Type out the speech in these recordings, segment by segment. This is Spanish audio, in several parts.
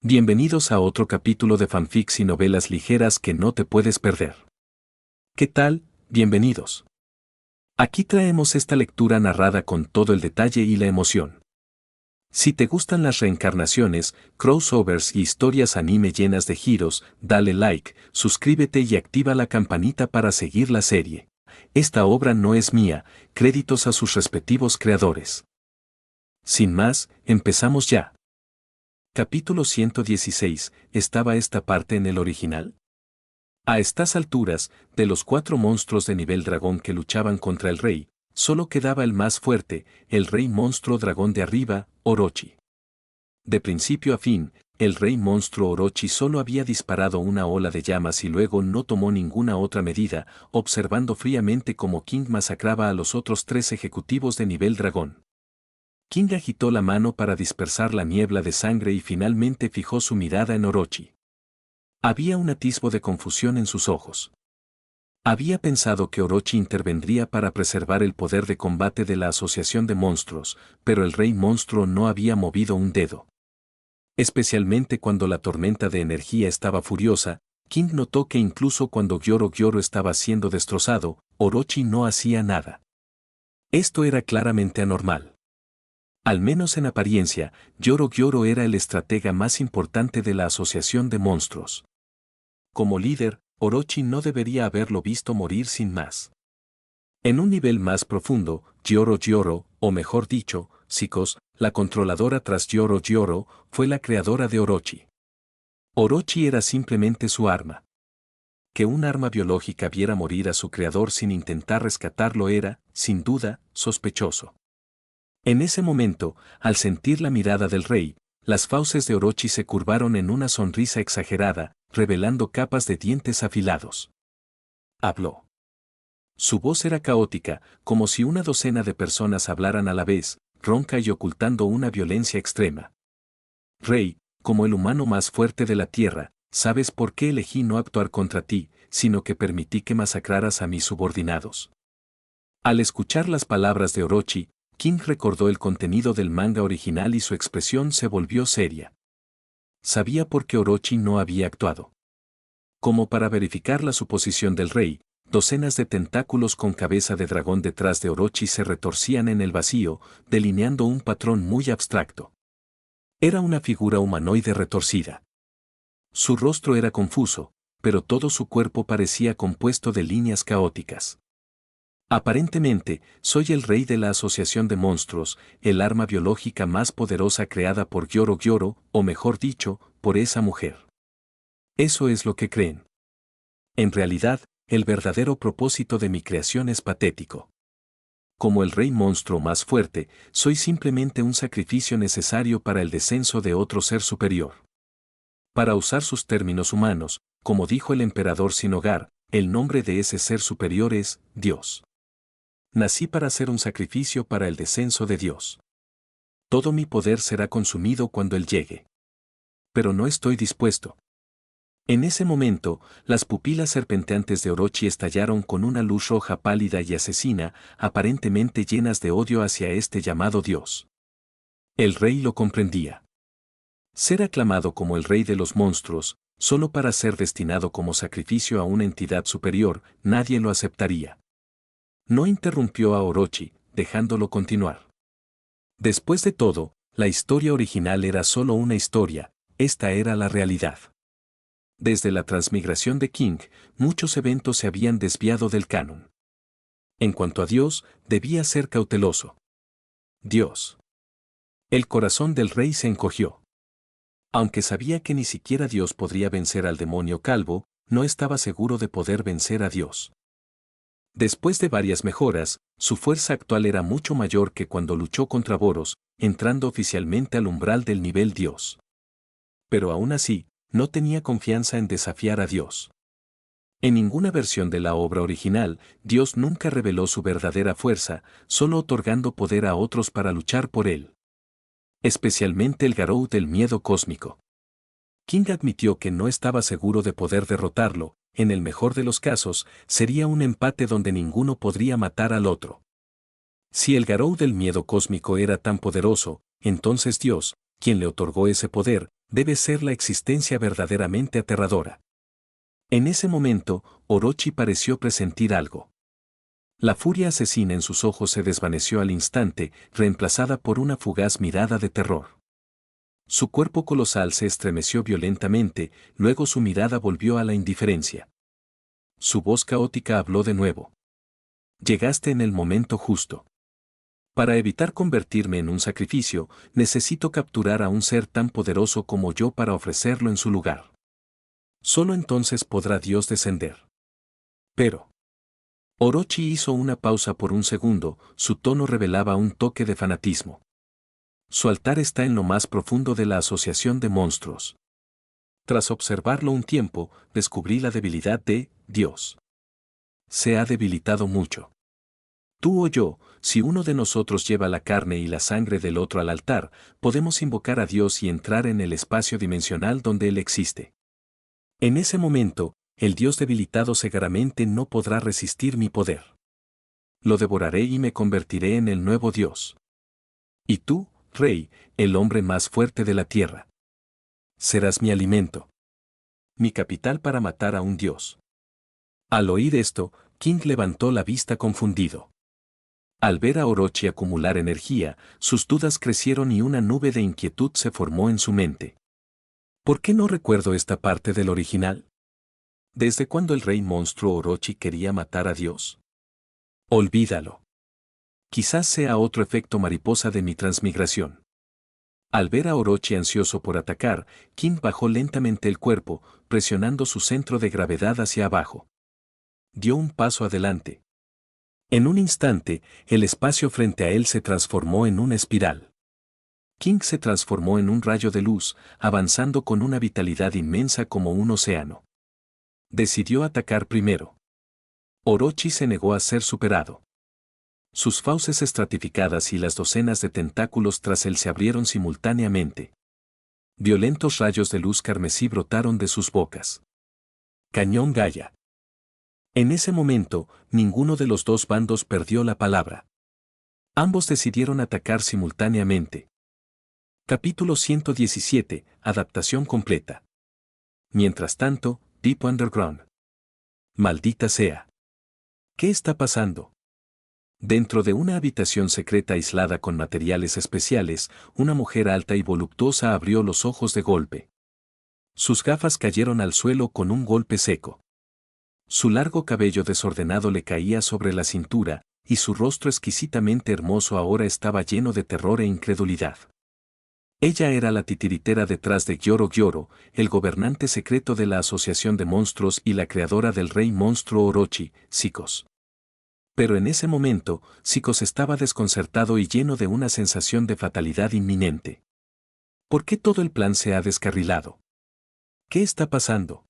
Bienvenidos a otro capítulo de fanfics y novelas ligeras que no te puedes perder. ¿Qué tal? Bienvenidos. Aquí traemos esta lectura narrada con todo el detalle y la emoción. Si te gustan las reencarnaciones, crossovers y historias anime llenas de giros, dale like, suscríbete y activa la campanita para seguir la serie. Esta obra no es mía, créditos a sus respectivos creadores. Sin más, empezamos ya. Capítulo 116. ¿Estaba esta parte en el original? A estas alturas, de los 4 monstruos de nivel dragón que luchaban contra el rey, solo quedaba el más fuerte, el rey monstruo dragón de arriba, Orochi. De principio a fin, el rey monstruo Orochi solo había disparado una ola de llamas y luego no tomó ninguna otra medida, observando fríamente cómo King masacraba a los otros 3 ejecutivos de nivel dragón. King agitó la mano para dispersar la niebla de sangre y finalmente fijó su mirada en Orochi. Había un atisbo de confusión en sus ojos. Había pensado que Orochi intervendría para preservar el poder de combate de la Asociación de Monstruos, pero el Rey Monstruo no había movido un dedo. Especialmente cuando la tormenta de energía estaba furiosa, King notó que incluso cuando Gyoro estaba siendo destrozado, Orochi no hacía nada. Esto era claramente anormal. Al menos en apariencia, Gyoro era el estratega más importante de la Asociación de Monstruos. Como líder, Orochi no debería haberlo visto morir sin más. En un nivel más profundo, Gyoro, o mejor dicho, Psicos, la controladora tras Gyoro, fue la creadora de Orochi. Orochi era simplemente su arma. Que un arma biológica viera morir a su creador sin intentar rescatarlo era, sin duda, sospechoso. En ese momento, al sentir la mirada del rey, las fauces de Orochi se curvaron en una sonrisa exagerada, revelando capas de dientes afilados. Habló. Su voz era caótica, como si una docena de personas hablaran a la vez, ronca y ocultando una violencia extrema. Rey, como el humano más fuerte de la tierra, ¿sabes por qué elegí no actuar contra ti, sino que permití que masacraras a mis subordinados? Al escuchar las palabras de Orochi, King recordó el contenido del manga original y su expresión se volvió seria. Sabía por qué Orochi no había actuado. Como para verificar la suposición del rey, docenas de tentáculos con cabeza de dragón detrás de Orochi se retorcían en el vacío, delineando un patrón muy abstracto. Era una figura humanoide retorcida. Su rostro era confuso, pero todo su cuerpo parecía compuesto de líneas caóticas. Aparentemente, soy el rey de la Asociación de Monstruos, el arma biológica más poderosa creada por Gyoro, o mejor dicho, por esa mujer. Eso es lo que creen. En realidad, el verdadero propósito de mi creación es patético. Como el rey monstruo más fuerte, soy simplemente un sacrificio necesario para el descenso de otro ser superior. Para usar sus términos humanos, como dijo el emperador sin hogar, el nombre de ese ser superior es Dios. Nací para ser un sacrificio para el descenso de Dios. Todo mi poder será consumido cuando Él llegue. Pero no estoy dispuesto. En ese momento, las pupilas serpenteantes de Orochi estallaron con una luz roja pálida y asesina, aparentemente llenas de odio hacia este llamado Dios. El rey lo comprendía. Ser aclamado como el rey de los monstruos, solo para ser destinado como sacrificio a una entidad superior, nadie lo aceptaría. No interrumpió a Orochi, dejándolo continuar. Después de todo, la historia original era solo una historia, esta era la realidad. Desde la transmigración de King, muchos eventos se habían desviado del canon. En cuanto a Dios, debía ser cauteloso. Dios. El corazón del rey se encogió. Aunque sabía que ni siquiera Dios podría vencer al demonio calvo, no estaba seguro de poder vencer a Dios. Después de varias mejoras, su fuerza actual era mucho mayor que cuando luchó contra Boros, entrando oficialmente al umbral del nivel Dios. Pero aún así, no tenía confianza en desafiar a Dios. En ninguna versión de la obra original, Dios nunca reveló su verdadera fuerza, solo otorgando poder a otros para luchar por él. Especialmente el Garou del miedo cósmico. King admitió que no estaba seguro de poder derrotarlo. En el mejor de los casos, sería un empate donde ninguno podría matar al otro. Si el Garou del miedo cósmico era tan poderoso, entonces Dios, quien le otorgó ese poder, Debe ser la existencia verdaderamente aterradora. En ese momento, Orochi pareció presentir algo. La furia asesina en sus ojos se desvaneció al instante, reemplazada por una fugaz mirada de terror. Su cuerpo colosal se estremeció violentamente, luego su mirada volvió a la indiferencia. Su voz caótica habló de nuevo. Llegaste en el momento justo. Para evitar convertirme en un sacrificio, necesito capturar a un ser tan poderoso como yo para ofrecerlo en su lugar. Solo entonces podrá Dios descender. Pero Orochi hizo una pausa por un segundo, su tono revelaba un toque de fanatismo. Su altar está en lo más profundo de la asociación de monstruos. Tras observarlo un tiempo, descubrí la debilidad de Dios. Se ha debilitado mucho. Tú o yo, si uno de nosotros lleva la carne y la sangre del otro al altar, podemos invocar a Dios y entrar en el espacio dimensional donde Él existe. En ese momento, el Dios debilitado cegaramente no podrá resistir mi poder. Lo devoraré y me convertiré en el nuevo Dios. Y tú, Rey, el hombre más fuerte de la tierra. Serás mi alimento. Mi capital para matar a un Dios. Al oír esto, King levantó la vista confundido. Al ver a Orochi acumular energía, sus dudas crecieron y una nube de inquietud se formó en su mente. ¿Por qué no recuerdo esta parte del original? ¿Desde cuándo el rey monstruo Orochi quería matar a Dios? Olvídalo. Quizás sea otro efecto mariposa de mi transmigración. Al ver a Orochi ansioso por atacar, King bajó lentamente el cuerpo, presionando su centro de gravedad hacia abajo. Dio un paso adelante. En un instante, el espacio frente a él se transformó en una espiral. King se transformó en un rayo de luz, avanzando con una vitalidad inmensa como un océano. Decidió atacar primero. Orochi se negó a ser superado. Sus fauces estratificadas y las docenas de tentáculos tras él se abrieron simultáneamente. Violentos rayos de luz carmesí brotaron de sus bocas. Cañón Gaia. En ese momento, ninguno de los dos bandos perdió la palabra. Ambos decidieron atacar simultáneamente. Capítulo 117, adaptación completa. Mientras tanto, Deep Underground. Maldita sea. ¿Qué está pasando? Dentro de una habitación secreta aislada con materiales especiales, una mujer alta y voluptuosa abrió los ojos de golpe. Sus gafas cayeron al suelo con un golpe seco. Su largo cabello desordenado le caía sobre la cintura, y su rostro exquisitamente hermoso ahora estaba lleno de terror e incredulidad. Ella era la titiritera detrás de Gyoro Gyoro, el gobernante secreto de la Asociación de Monstruos y la creadora del rey monstruo Orochi, Psicos. Pero en ese momento, Psicos estaba desconcertado y lleno de una sensación de fatalidad inminente. ¿Por qué todo el plan se ha descarrilado? ¿Qué está pasando?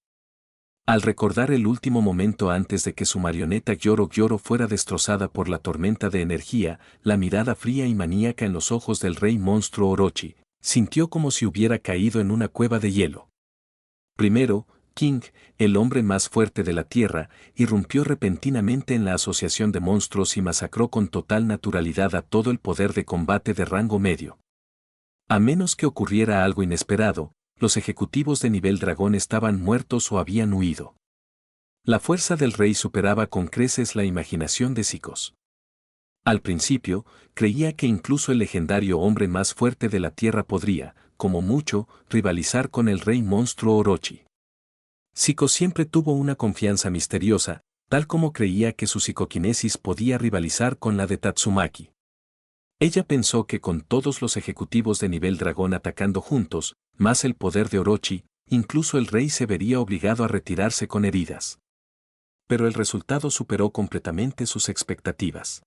Al recordar el último momento antes de que su marioneta Gyoro Gyoro fuera destrozada por la tormenta de energía, la mirada fría y maníaca en los ojos del rey monstruo Orochi, sintió como si hubiera caído en una cueva de hielo. Primero, King, el hombre más fuerte de la Tierra, irrumpió repentinamente en la asociación de monstruos y masacró con total naturalidad a todo el poder de combate de rango medio. A menos que ocurriera algo inesperado, los ejecutivos de nivel dragón estaban muertos o habían huido. La fuerza del rey superaba con creces la imaginación de Psicos. Al principio, creía que incluso el legendario hombre más fuerte de la Tierra podría, como mucho, rivalizar con el rey monstruo Orochi. Psicos siempre tuvo una confianza misteriosa, tal como creía que su psicoquinesis podía rivalizar con la de Tatsumaki. Ella pensó que con todos los ejecutivos de nivel dragón atacando juntos, más el poder de Orochi, incluso el rey se vería obligado a retirarse con heridas. Pero el resultado superó completamente sus expectativas.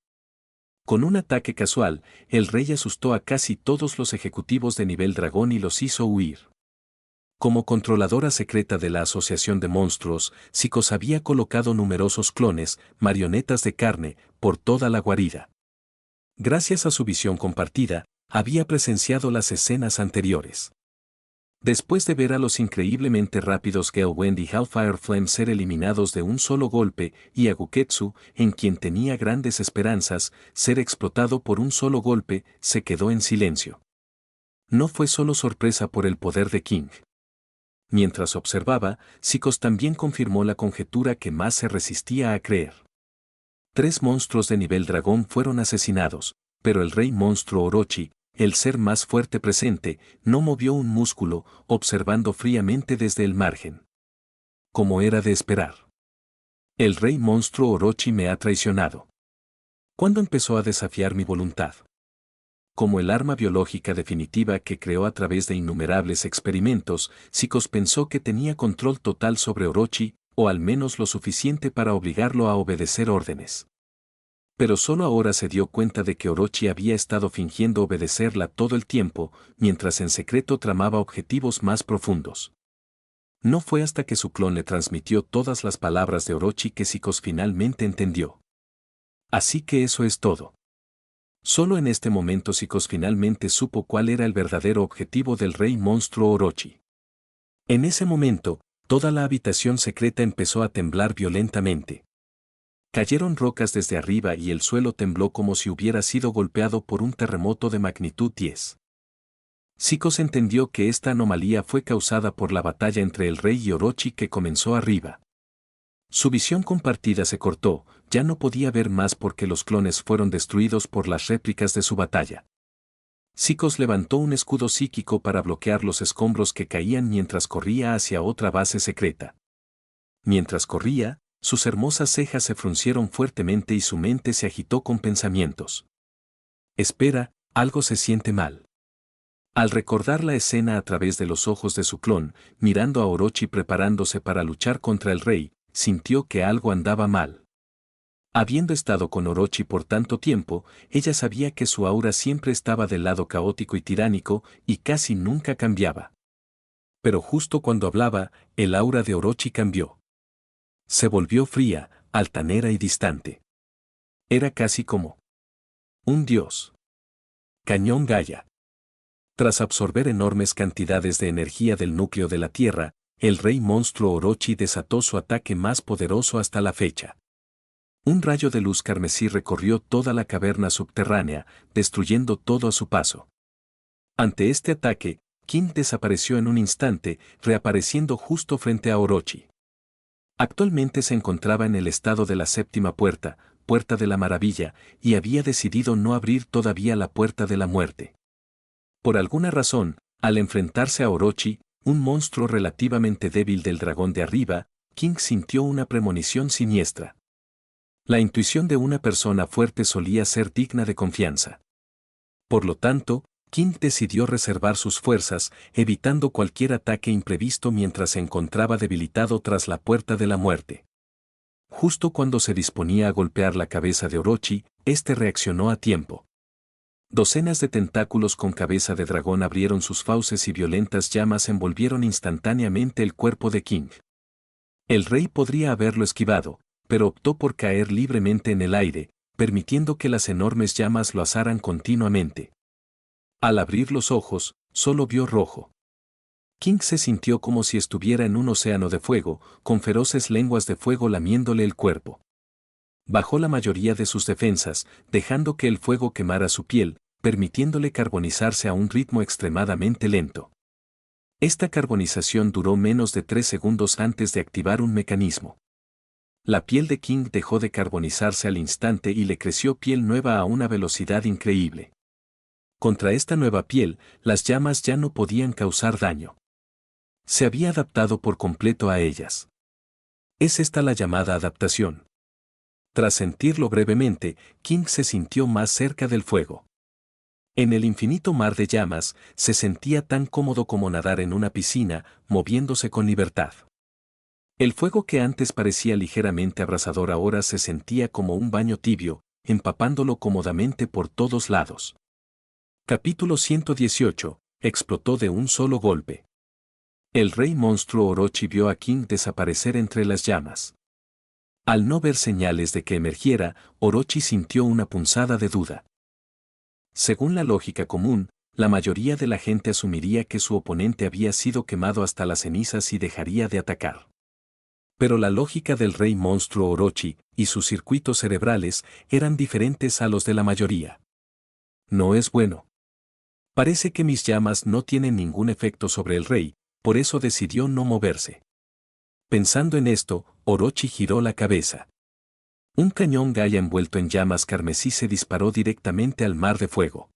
Con un ataque casual, el rey asustó a casi todos los ejecutivos de nivel dragón y los hizo huir. Como controladora secreta de la Asociación de Monstruos, Psicos había colocado numerosos clones, marionetas de carne, por toda la guarida. Gracias a su visión compartida, había presenciado las escenas anteriores. Después de ver a los increíblemente rápidos Gale y Hellfire Flame ser eliminados de un solo golpe, y a Guketsu, en quien tenía grandes esperanzas, ser explotado por un solo golpe, se quedó en silencio. No fue solo sorpresa por el poder de King. Mientras observaba, Sicox también confirmó la conjetura que más se resistía a creer. 3 monstruos de nivel dragón fueron asesinados, pero el rey monstruo Orochi, el ser más fuerte presente, no movió un músculo, observando fríamente desde el margen. Como era de esperar. El rey monstruo Orochi me ha traicionado. ¿Cuándo empezó a desafiar mi voluntad? Como el arma biológica definitiva que creó a través de innumerables experimentos, Sicox pensó que tenía control total sobre Orochi, o al menos lo suficiente para obligarlo a obedecer órdenes. Pero solo ahora se dio cuenta de que Orochi había estado fingiendo obedecerla todo el tiempo, mientras en secreto tramaba objetivos más profundos. No fue hasta que su clon le transmitió todas las palabras de Orochi que Sicox finalmente entendió. Así que eso es todo. Solo en este momento Sicox finalmente supo cuál era el verdadero objetivo del rey monstruo Orochi. En ese momento, toda la habitación secreta empezó a temblar violentamente. Cayeron rocas desde arriba y el suelo tembló como si hubiera sido golpeado por un terremoto de magnitud 10. Sicox entendió que esta anomalía fue causada por la batalla entre el rey y Orochi que comenzó arriba. Su visión compartida se cortó, ya no podía ver más porque los clones fueron destruidos por las réplicas de su batalla. Sicox levantó un escudo psíquico para bloquear los escombros que caían mientras corría hacia otra base secreta. Mientras corría, sus hermosas cejas se fruncieron fuertemente y su mente se agitó con pensamientos. Espera, algo se siente mal. Al recordar la escena a través de los ojos de su clon, mirando a Orochi preparándose para luchar contra el rey, sintió que algo andaba mal. Habiendo estado con Orochi por tanto tiempo, ella sabía que su aura siempre estaba del lado caótico y tiránico, y casi nunca cambiaba. Pero justo cuando hablaba, el aura de Orochi cambió. Se volvió fría, altanera y distante. Era casi como un dios. Cañón Gaia. Tras absorber enormes cantidades de energía del núcleo de la Tierra, el rey monstruo Orochi desató su ataque más poderoso hasta la fecha. Un rayo de luz carmesí recorrió toda la caverna subterránea, destruyendo todo a su paso. Ante este ataque, King desapareció en un instante, reapareciendo justo frente a Orochi. Actualmente se encontraba en el estado de la séptima puerta, puerta de la maravilla, y había decidido no abrir todavía la puerta de la muerte. Por alguna razón, al enfrentarse a Orochi, un monstruo relativamente débil del dragón de arriba, King sintió una premonición siniestra. La intuición de una persona fuerte solía ser digna de confianza. Por lo tanto, King decidió reservar sus fuerzas, evitando cualquier ataque imprevisto mientras se encontraba debilitado tras la puerta de la muerte. Justo cuando se disponía a golpear la cabeza de Orochi, este reaccionó a tiempo. Docenas de tentáculos con cabeza de dragón abrieron sus fauces y violentas llamas envolvieron instantáneamente el cuerpo de King. El rey podría haberlo esquivado, pero optó por caer libremente en el aire, permitiendo que las enormes llamas lo asaran continuamente. Al abrir los ojos, solo vio rojo. King se sintió como si estuviera en un océano de fuego, con feroces lenguas de fuego lamiéndole el cuerpo. Bajó la mayoría de sus defensas, dejando que el fuego quemara su piel, permitiéndole carbonizarse a un ritmo extremadamente lento. Esta carbonización duró menos de 3 segundos antes de activar un mecanismo. La piel de King dejó de carbonizarse al instante y le creció piel nueva a una velocidad increíble. Contra esta nueva piel, las llamas ya no podían causar daño. Se había adaptado por completo a ellas. Es esta la llamada adaptación. Tras sentirlo brevemente, King se sintió más cerca del fuego. En el infinito mar de llamas, se sentía tan cómodo como nadar en una piscina, moviéndose con libertad. El fuego que antes parecía ligeramente abrasador ahora se sentía como un baño tibio, empapándolo cómodamente por todos lados. Capítulo 118. Explotó de un solo golpe. El rey monstruo Orochi vio a King desaparecer entre las llamas. Al no ver señales de que emergiera, Orochi sintió una punzada de duda. Según la lógica común, la mayoría de la gente asumiría que su oponente había sido quemado hasta las cenizas y dejaría de atacar. Pero la lógica del rey monstruo Orochi y sus circuitos cerebrales eran diferentes a los de la mayoría. No es bueno. Parece que mis llamas no tienen ningún efecto sobre el rey, por eso decidió no moverse. Pensando en esto, Orochi giró la cabeza. Un cañón Gaia envuelto en llamas carmesí se disparó directamente al mar de fuego.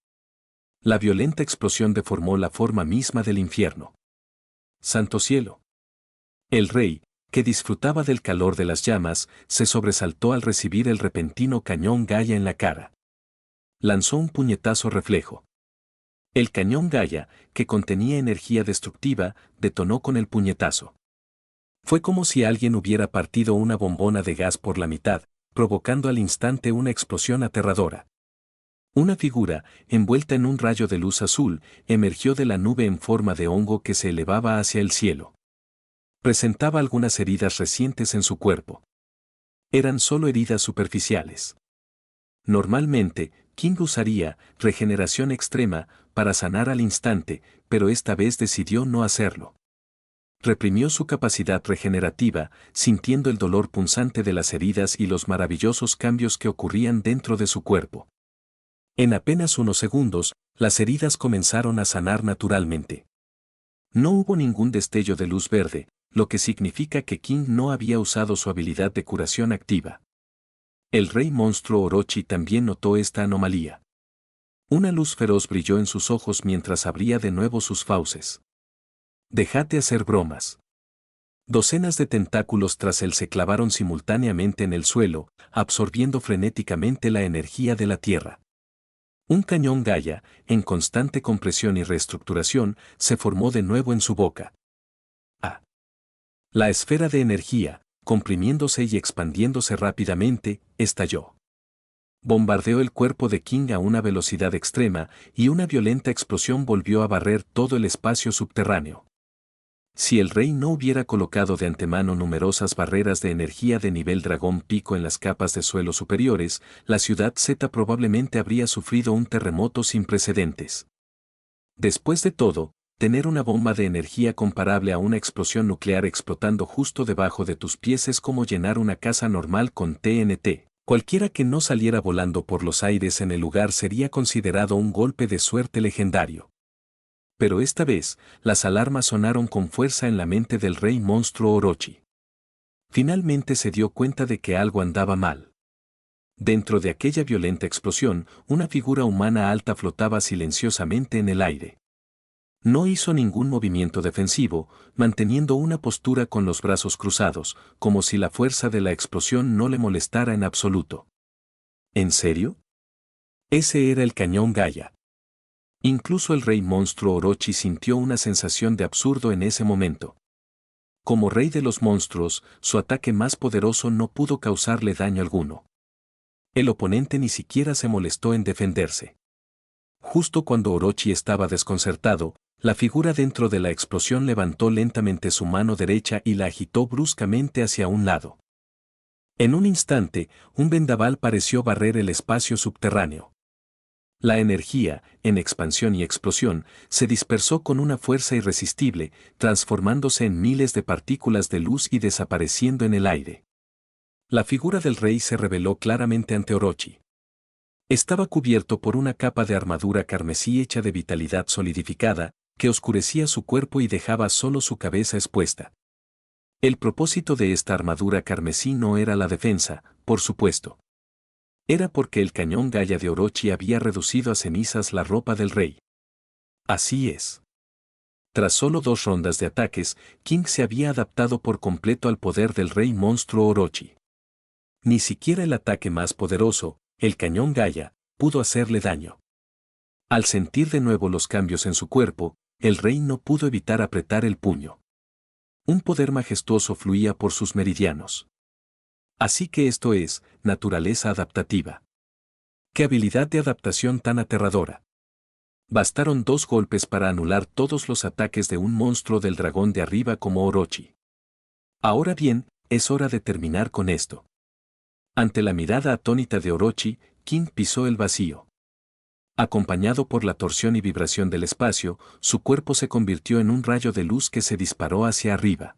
La violenta explosión deformó la forma misma del infierno. ¡Santo cielo! El rey, que disfrutaba del calor de las llamas, se sobresaltó al recibir el repentino cañón Gaia en la cara. Lanzó un puñetazo reflejo. El cañón Gaia, que contenía energía destructiva, detonó con el puñetazo. Fue como si alguien hubiera partido una bombona de gas por la mitad, provocando al instante una explosión aterradora. Una figura, envuelta en un rayo de luz azul, emergió de la nube en forma de hongo que se elevaba hacia el cielo. Presentaba algunas heridas recientes en su cuerpo. Eran solo heridas superficiales. Normalmente, King usaría regeneración extrema para sanar al instante, pero esta vez decidió no hacerlo. Reprimió su capacidad regenerativa, sintiendo el dolor punzante de las heridas y los maravillosos cambios que ocurrían dentro de su cuerpo. En apenas unos segundos, las heridas comenzaron a sanar naturalmente. No hubo ningún destello de luz verde, lo que significa que King no había usado su habilidad de curación activa. El rey monstruo Orochi también notó esta anomalía. Una luz feroz brilló en sus ojos mientras abría de nuevo sus fauces. «Dejad de hacer bromas». Docenas de tentáculos tras él se clavaron simultáneamente en el suelo, absorbiendo frenéticamente la energía de la tierra. Un cañón Gaia, en constante compresión y reestructuración, se formó de nuevo en su boca. La esfera de energía, comprimiéndose y expandiéndose rápidamente, estalló. Bombardeó el cuerpo de King a una velocidad extrema y una violenta explosión volvió a barrer todo el espacio subterráneo. Si el rey no hubiera colocado de antemano numerosas barreras de energía de nivel dragón pico en las capas de suelo superiores, la ciudad Z probablemente habría sufrido un terremoto sin precedentes. Después de todo, tener una bomba de energía comparable a una explosión nuclear explotando justo debajo de tus pies es como llenar una casa normal con TNT. Cualquiera que no saliera volando por los aires en el lugar sería considerado un golpe de suerte legendario. Pero esta vez, las alarmas sonaron con fuerza en la mente del rey monstruo Orochi. Finalmente se dio cuenta de que algo andaba mal. Dentro de aquella violenta explosión, una figura humana alta flotaba silenciosamente en el aire. No hizo ningún movimiento defensivo, manteniendo una postura con los brazos cruzados, como si la fuerza de la explosión no le molestara en absoluto. ¿En serio? Ese era el cañón Gaia. Incluso el rey monstruo Orochi sintió una sensación de absurdo en ese momento. Como rey de los monstruos, su ataque más poderoso no pudo causarle daño alguno. El oponente ni siquiera se molestó en defenderse. Justo cuando Orochi estaba desconcertado, la figura dentro de la explosión levantó lentamente su mano derecha y la agitó bruscamente hacia un lado. En un instante, un vendaval pareció barrer el espacio subterráneo. La energía, en expansión y explosión, se dispersó con una fuerza irresistible, transformándose en miles de partículas de luz y desapareciendo en el aire. La figura del rey se reveló claramente ante Orochi. Estaba cubierto por una capa de armadura carmesí hecha de vitalidad solidificada, que oscurecía su cuerpo y dejaba solo su cabeza expuesta. El propósito de esta armadura carmesí no era la defensa, por supuesto. Era porque el cañón Gaia de Orochi había reducido a cenizas la ropa del rey. Así es. Tras solo 2 rondas de ataques, King se había adaptado por completo al poder del rey monstruo Orochi. Ni siquiera el ataque más poderoso, el cañón Gaia, pudo hacerle daño. Al sentir de nuevo los cambios en su cuerpo, el rey no pudo evitar apretar el puño. Un poder majestuoso fluía por sus meridianos. Así que esto es, naturaleza adaptativa. ¡Qué habilidad de adaptación tan aterradora! Bastaron 2 golpes para anular todos los ataques de un monstruo del dragón de arriba como Orochi. Ahora bien, es hora de terminar con esto. Ante la mirada atónita de Orochi, King pisó el vacío. Acompañado por la torsión y vibración del espacio, su cuerpo se convirtió en un rayo de luz que se disparó hacia arriba.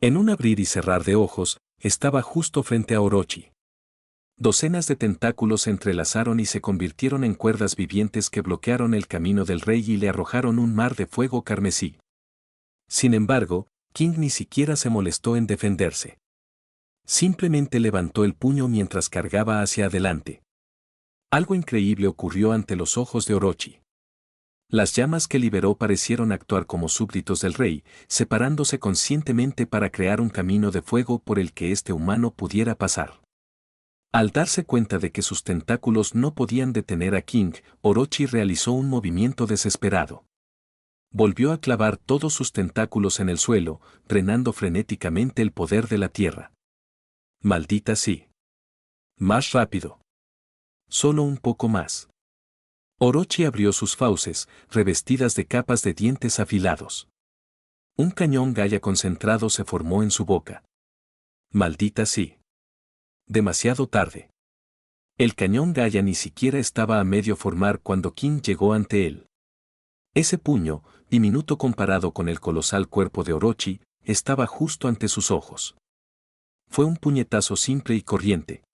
En un abrir y cerrar de ojos, estaba justo frente a Orochi. Docenas de tentáculos se entrelazaron y se convirtieron en cuerdas vivientes que bloquearon el camino del rey y le arrojaron un mar de fuego carmesí. Sin embargo, King ni siquiera se molestó en defenderse. Simplemente levantó el puño mientras cargaba hacia adelante. Algo increíble ocurrió ante los ojos de Orochi. Las llamas que liberó parecieron actuar como súbditos del rey, separándose conscientemente para crear un camino de fuego por el que este humano pudiera pasar. Al darse cuenta de que sus tentáculos no podían detener a King, Orochi realizó un movimiento desesperado. Volvió a clavar todos sus tentáculos en el suelo, drenando frenéticamente el poder de la tierra. Maldita sí. Más rápido. Solo un poco más. Orochi abrió sus fauces, revestidas de capas de dientes afilados. Un cañón Gaia concentrado se formó en su boca. Maldita sí. Demasiado tarde. El cañón Gaia ni siquiera estaba a medio formar cuando King llegó ante él. Ese puño, diminuto comparado con el colosal cuerpo de Orochi, estaba justo ante sus ojos. Fue un puñetazo simple y corriente.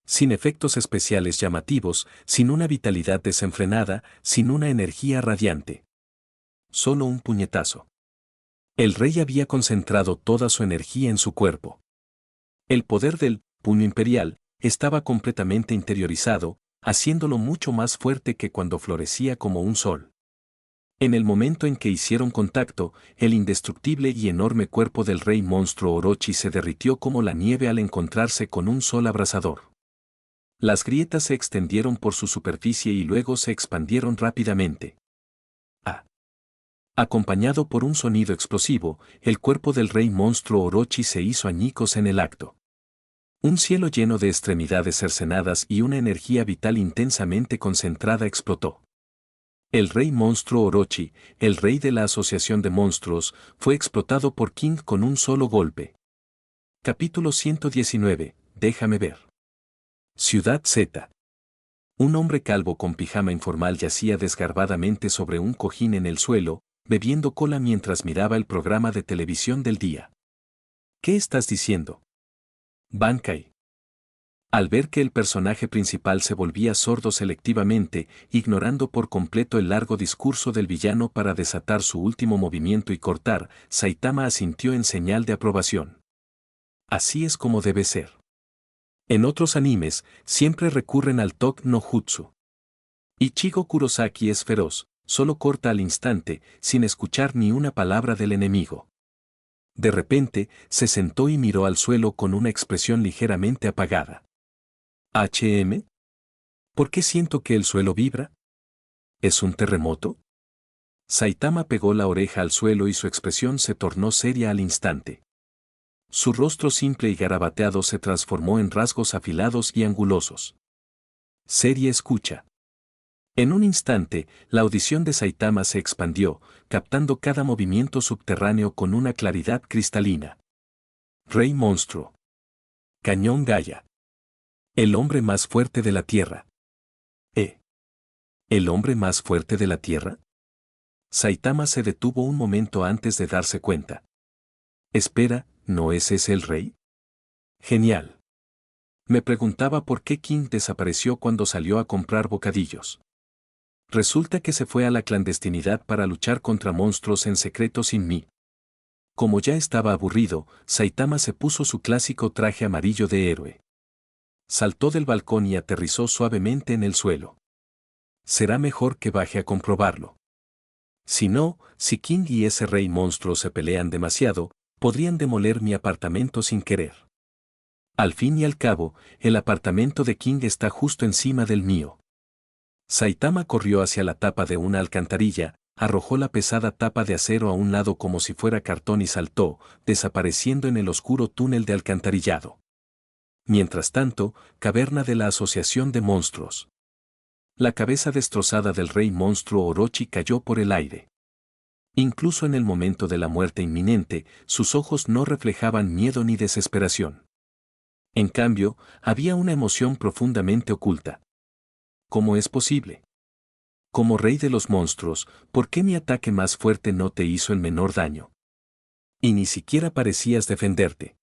Sin efectos especiales llamativos, sin una vitalidad desenfrenada, sin una energía radiante. Solo un puñetazo. El rey había concentrado toda su energía en su cuerpo. El poder del puño imperial estaba completamente interiorizado, haciéndolo mucho más fuerte que cuando florecía como un sol. En el momento en que hicieron contacto, el indestructible y enorme cuerpo del rey monstruo Orochi se derritió como la nieve al encontrarse con un sol abrasador. Las grietas se extendieron por su superficie y luego se expandieron rápidamente. Acompañado por un sonido explosivo, el cuerpo del rey monstruo Orochi se hizo añicos en el acto. Un cielo lleno de extremidades cercenadas y una energía vital intensamente concentrada explotó. El rey monstruo Orochi, el rey de la Asociación de Monstruos, fue explotado por King con un solo golpe. Capítulo 119, déjame ver. Ciudad Z. Un hombre calvo con pijama informal yacía desgarbadamente sobre un cojín en el suelo, bebiendo cola mientras miraba el programa de televisión del día. ¿Qué estás diciendo? Bankai. Al ver que el personaje principal se volvía sordo selectivamente, ignorando por completo el largo discurso del villano para desatar su último movimiento y cortar, Saitama asintió en señal de aprobación. Así es como debe ser. En otros animes, siempre recurren al Tok no Jutsu. Ichigo Kurosaki es feroz, solo corta al instante, sin escuchar ni una palabra del enemigo. De repente, se sentó y miró al suelo con una expresión ligeramente apagada. ¿HM? ¿Por qué siento que el suelo vibra? ¿Es un terremoto? Saitama pegó la oreja al suelo y su expresión se tornó seria al instante. Su rostro simple y garabateado se transformó en rasgos afilados y angulosos. Seria escucha. En un instante, la audición de Saitama se expandió, captando cada movimiento subterráneo con una claridad cristalina. Rey monstruo. Cañón Gaia. El hombre más fuerte de la Tierra. ¿El hombre más fuerte de la Tierra? Saitama se detuvo un momento antes de darse cuenta. Espera, ¿no es ese el rey? Genial. Me preguntaba por qué King desapareció cuando salió a comprar bocadillos. Resulta que se fue a la clandestinidad para luchar contra monstruos en secreto sin mí. Como ya estaba aburrido, Saitama se puso su clásico traje amarillo de héroe. Saltó del balcón y aterrizó suavemente en el suelo. Será mejor que baje a comprobarlo. Si no, si King y ese rey monstruo se pelean demasiado, podrían demoler mi apartamento sin querer. Al fin y al cabo, el apartamento de King está justo encima del mío. Saitama corrió hacia la tapa de una alcantarilla, arrojó la pesada tapa de acero a un lado como si fuera cartón y saltó, desapareciendo en el oscuro túnel de alcantarillado. Mientras tanto, caverna de la Asociación de Monstruos. La cabeza destrozada del rey monstruo Orochi cayó por el aire. Incluso en el momento de la muerte inminente, sus ojos no reflejaban miedo ni desesperación. En cambio, había una emoción profundamente oculta. ¿Cómo es posible? Como rey de los monstruos, ¿por qué mi ataque más fuerte no te hizo el menor daño? Y ni siquiera parecías defenderte.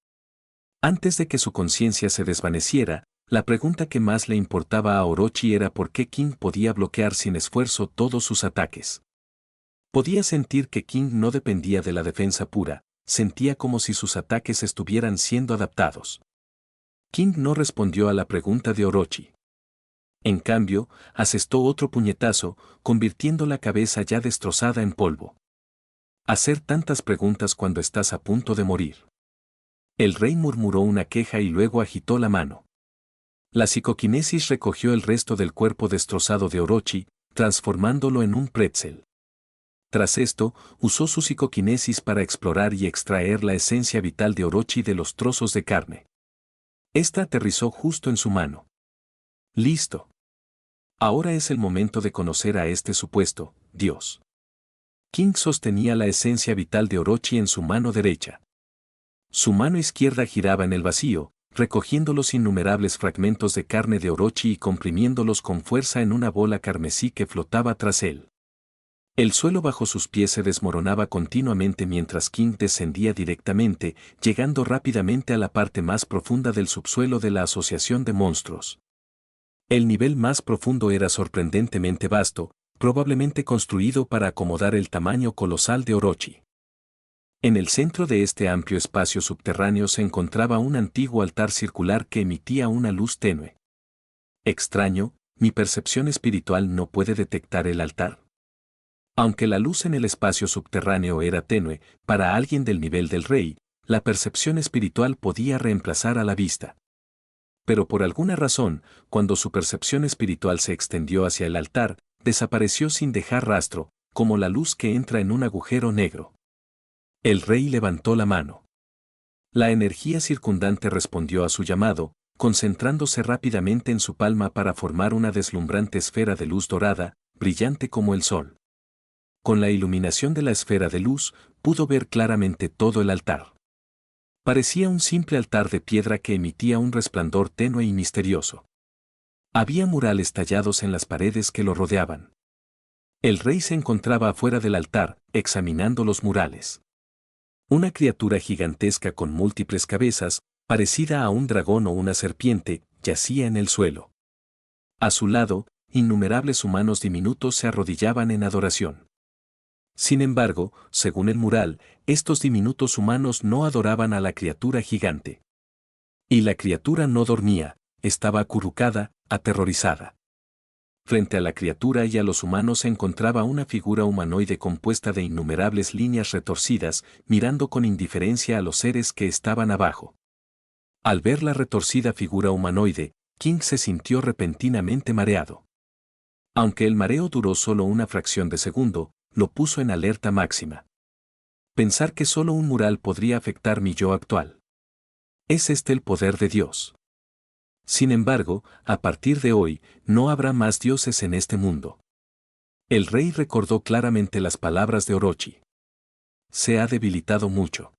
Antes de que su conciencia se desvaneciera, La pregunta que más le importaba a Orochi era por qué King podía bloquear sin esfuerzo todos sus ataques. Podía sentir que King no dependía de la defensa pura, sentía como si sus ataques estuvieran siendo adaptados. King no respondió a la pregunta de Orochi. En cambio, asestó otro puñetazo, convirtiendo la cabeza ya destrozada en polvo. Hacer tantas preguntas cuando estás a punto de morir. El rey murmuró una queja y luego agitó la mano. La psicoquinesis recogió el resto del cuerpo destrozado de Orochi, transformándolo en un pretzel. Tras esto, usó su psicoquinesis para explorar y extraer la esencia vital de Orochi de los trozos de carne. Esta aterrizó justo en su mano. Listo. Ahora es el momento de conocer a este supuesto Dios. King sostenía la esencia vital de Orochi en su mano derecha. Su mano izquierda giraba en el vacío, recogiendo los innumerables fragmentos de carne de Orochi y comprimiéndolos con fuerza en una bola carmesí que flotaba tras él. El suelo bajo sus pies se desmoronaba continuamente mientras King descendía directamente, llegando rápidamente a la parte más profunda del subsuelo de la Asociación de Monstruos. El nivel más profundo era sorprendentemente vasto, probablemente construido para acomodar el tamaño colosal de Orochi. En el centro de este amplio espacio subterráneo se encontraba un antiguo altar circular que emitía una luz tenue. Extraño, mi percepción espiritual no puede detectar el altar. Aunque la luz en el espacio subterráneo era tenue, para alguien del nivel del rey, la percepción espiritual podía reemplazar a la vista. Pero por alguna razón, cuando su percepción espiritual se extendió hacia el altar, desapareció sin dejar rastro, como la luz que entra en un agujero negro. El rey levantó la mano. La energía circundante respondió a su llamado, concentrándose rápidamente en su palma para formar una deslumbrante esfera de luz dorada, brillante como el sol. Con la iluminación de la esfera de luz, pudo ver claramente todo el altar. Parecía un simple altar de piedra que emitía un resplandor tenue y misterioso. Había murales tallados en las paredes que lo rodeaban. El rey se encontraba afuera del altar, examinando los murales. Una criatura gigantesca con múltiples cabezas, parecida a un dragón o una serpiente, yacía en el suelo. A su lado, innumerables humanos diminutos se arrodillaban en adoración. Sin embargo, según el mural, estos diminutos humanos no adoraban a la criatura gigante. Y la criatura no dormía, estaba acurrucada, aterrorizada. Frente a la criatura y a los humanos se encontraba una figura humanoide compuesta de innumerables líneas retorcidas, mirando con indiferencia a los seres que estaban abajo. Al ver la retorcida figura humanoide, King se sintió repentinamente mareado. Aunque el mareo duró solo una fracción de segundo, lo puso en alerta máxima. Pensar que solo un mural podría afectar mi yo actual. ¿Es este el poder de Dios? Sin embargo, a partir de hoy, no habrá más dioses en este mundo. El rey recordó claramente las palabras de Orochi. Se ha debilitado mucho.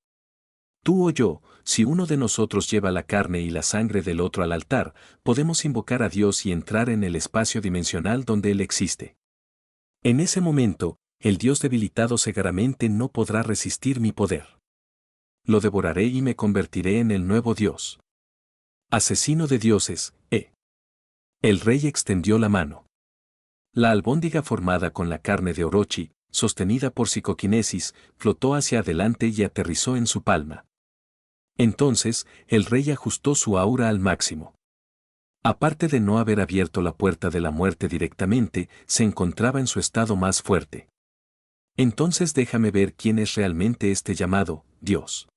Tú o yo, si uno de nosotros lleva la carne y la sangre del otro al altar, podemos invocar a Dios y entrar en el espacio dimensional donde Él existe. En ese momento, el Dios debilitado cegaramente no podrá resistir mi poder. Lo devoraré y me convertiré en el nuevo Dios. Asesino de dioses, El rey extendió la mano. La albóndiga formada con la carne de Orochi, sostenida por psicoquinesis, flotó hacia adelante y aterrizó en su palma. Entonces, el rey ajustó su aura al máximo. Aparte de no haber abierto la puerta de la muerte directamente, se encontraba en su estado más fuerte. Entonces déjame ver quién es realmente este llamado Dios.